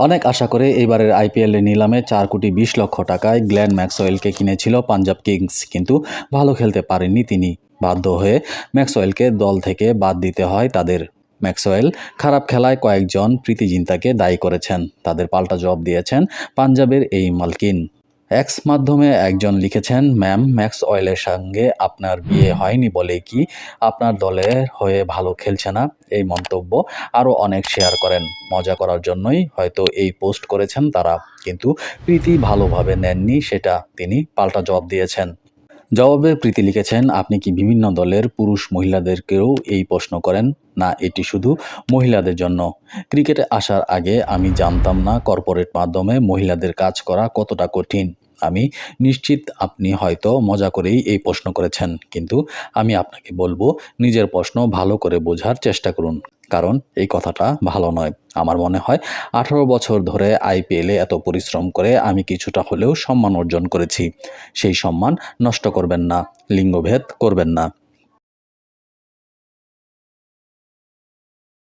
অনেক আশা করে এবারের আইপিএল নিলামে 4 কোটি 20 লক্ষ টাকায় গ্লেন ম্যাক্সওয়েলকে কিনেছিল পাঞ্জাব কিংস, কিন্তু ভালো খেলতে পারেননি তিনি। বাধ্য হয়ে ম্যাক্সওয়েলকে দল থেকে বাদ দিতে হয় তাদের। ম্যাক্সওয়েল খারাপ খেলায় কয়েকজন প্রীতি জিন্তাকে দায়ী করেছেন, তাদের পাল্টা জবাব দিয়েছেন পাঞ্জাবের এই মালকিন। এক্স মাধ্যমে একজন লিখেছেন, ম্যাম, ম্যাক্সওয়েলের সঙ্গে আপনার বিয়ে হয়নি বলে কি আপনার দলের হয়ে ভালো খেলছে না? এই মন্তব্য আরও অনেক শেয়ার করেন। মজা করার জন্যই হয়তো এই পোস্ট করেছেন তারা, কিন্তু প্রীতি ভালোভাবে নেননি সেটা তিনি পাল্টা জবাব দিয়েছেন। জবাবে প্রীতি লিখেছেন, আপনি কি বিভিন্ন দলের পুরুষ মহিলাদেরকেও এই প্রশ্ন করেন? না, এটি শুধু মহিলাদের জন্য। ক্রিকেটে আসার আগে আমি জানতাম না কর্পোরেট মাধ্যমে মহিলাদের কাজ করা কতটা কঠিন। আমি নিশ্চিত আপনি হয়তো মজা করেই এই প্রশ্ন করেছেন, কিন্তু আমি আপনাকে বলবো, নিজের প্রশ্ন ভালো করে বোঝার চেষ্টা করুন, কারণ এই কথাটা ভালো নয়। আমার মনে হয় 18 বছর ধরে আইপিএলে এত পরিশ্রম করে আমি কিছুটা হলেও সম্মান অর্জন করেছি। সেই সম্মান নষ্ট করবেন না, লিঙ্গভেদ করবেন না।